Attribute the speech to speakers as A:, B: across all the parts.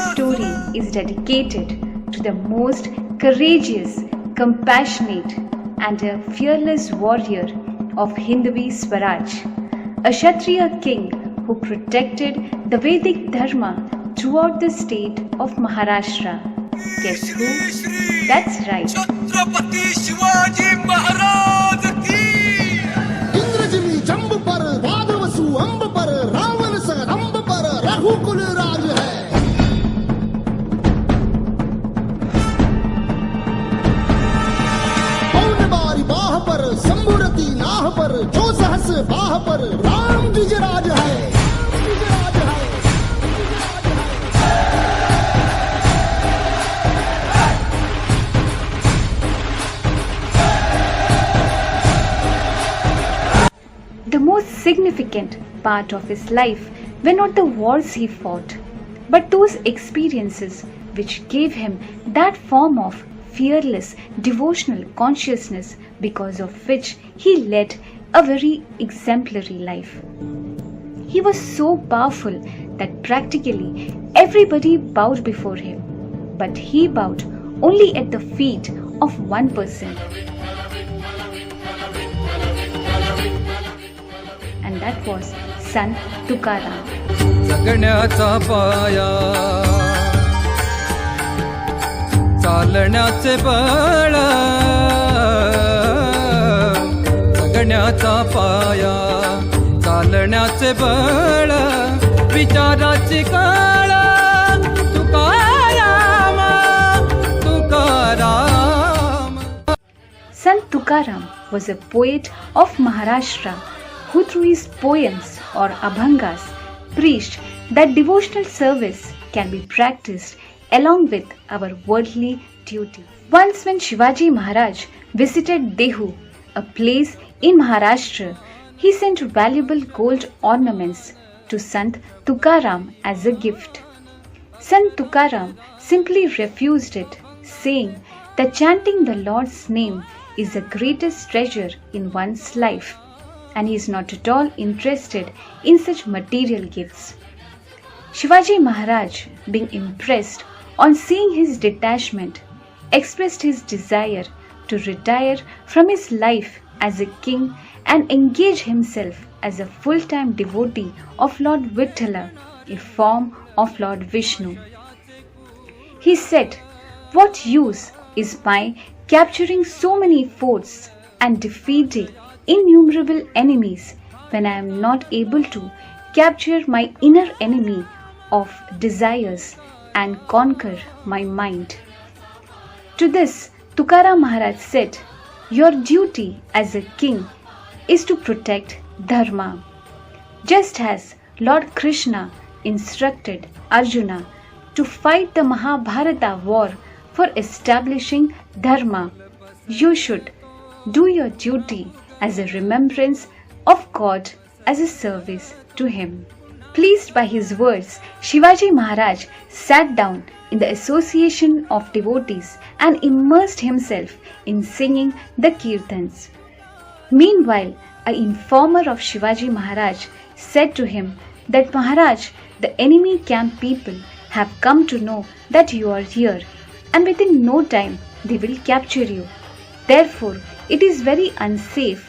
A: story is dedicated to the most courageous, compassionate, and a fearless warrior of Hinduvi Swaraj, a Kshatriya king who protected the Vedic Dharma throughout the state of Maharashtra. Guess who? That's right.
B: Chhatrapati Shivaji Maharaj की
C: इंद्रजिनी जंब पर वादवसु अंब पर रावण स रंब पर रघुकुल राज है। पौन बारी बाह पर शंभुरति नाह पर जो सहस बाह पर राम द्विजराज है।
A: The most significant part of his life were not the wars he fought, but those experiences which gave him that form of fearless devotional consciousness because of which he led a very exemplary life. He was so powerful that practically everybody bowed before him, but he bowed only at the feet of one person. And that was Sant Tukaram.
D: जगण्याचा पाया चालण्याचे बळ जगण्याचा पाया चालण्याचे बळ विचाराची काळ Tukaram Tukaram.
A: Sant Tukaram was a poet of Maharashtra who through his poems or abhangas preached that devotional service can be practiced along with our worldly duty. Once when Shivaji Maharaj visited Dehu, a place in Maharashtra, he sent valuable gold ornaments to Sant Tukaram as a gift. Sant Tukaram simply refused it, saying that chanting the Lord's name is the greatest treasure in one's life, and he is not at all interested in such material gifts. Shivaji Maharaj, being impressed on seeing his detachment, expressed his desire to retire from his life as a king and engage himself as a full-time devotee of Lord Vitthala, a form of Lord Vishnu. He said, "What use is my capturing so many forts and defeating innumerable enemies when I am not able to capture my inner enemy of desires and conquer my mind?" To this, Tukaram Maharaj said, "Your duty as a king is to protect Dharma. Just as Lord Krishna instructed Arjuna to fight the Mahabharata war for establishing Dharma, you should do your duty as a remembrance of God as a service to Him." Pleased by his words, Shivaji Maharaj sat down in the association of devotees and immersed himself in singing the kirtans. Meanwhile, an informer of Shivaji Maharaj said to him that, "Maharaj, the enemy camp people have come to know that you are here, and within no time they will capture you. Therefore, it is very unsafe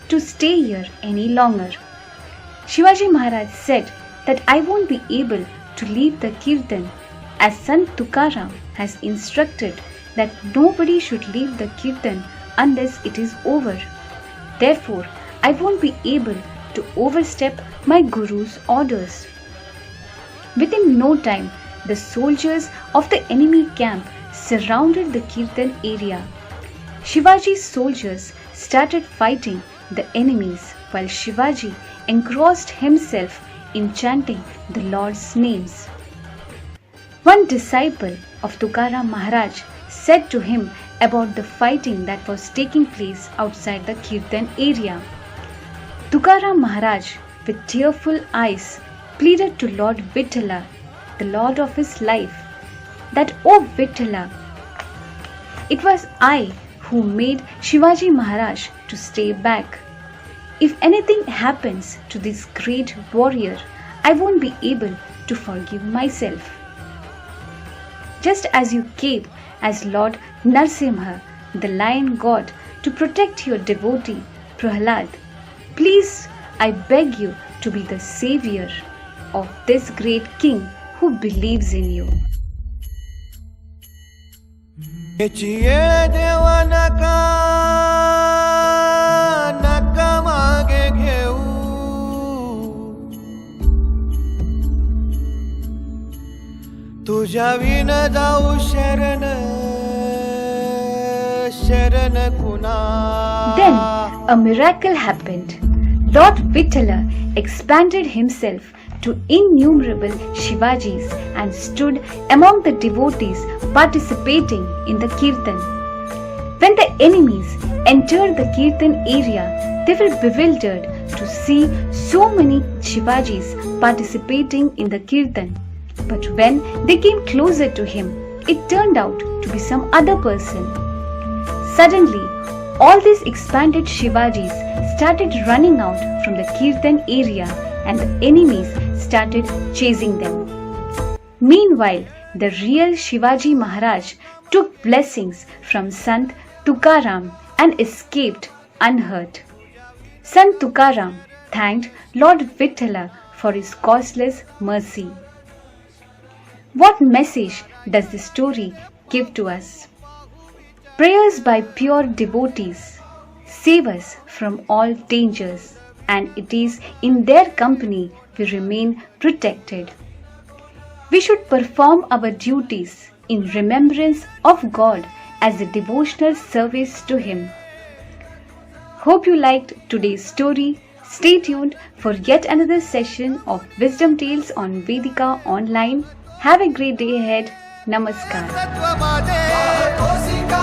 A: to stay here any longer." Shivaji Maharaj said that, "I won't be able to lead the kirtan, as Sant Tukaram has instructed that nobody should leave the kirtan unless it is over. Therefore, I won't be able to overstep my Guru's orders." Within no time, the soldiers of the enemy camp surrounded the kirtan area. Shivaji's soldiers started fighting the enemies while Shivaji engrossed himself in chanting the Lord's names. One disciple of Tukaram Maharaj said to him about the fighting that was taking place outside the kirtan area. Tukaram Maharaj, with tearful eyes, pleaded to Lord Vitthala, the Lord of his life, that, "O Vitthala, it was I who made Shivaji Maharaj to stay back. If anything happens to this great warrior, I won't be able to forgive myself." just as you came as Lord Narsimha, the lion god, to protect your devotee Prahlad. Please, I beg you to be the savior of this great king who believes in you.
E: याची येळ देवा नका नका मागे घेऊ तुझ्या win जाऊ शरण शरण कुणा
A: Then a miracle happened. Lord Vittala expanded himself to innumerable Shivajis and stood among the devotees participating in the Kirtan. When the enemies entered the Kirtan area, they were bewildered to see so many Shivajis participating in the Kirtan. But when they came closer to him, it turned out to be some other person. Suddenly, all these expanded Shivajis started running out from the Kirtan area and the enemies started chasing them. Meanwhile, the real Shivaji Maharaj took blessings from Sant Tukaram and escaped unhurt. Sant Tukaram thanked Lord Vittala for his causeless mercy. What message does this story give to us? Prayers by pure devotees save us from all dangers, and it is in their company we remain protected. We should perform our duties in remembrance of God as a devotional service to Him. Hope you liked today's story. Stay tuned for yet another session of Wisdom Tales on Vedika Online. Have a great day ahead. Namaskar.
E: तत्व माझे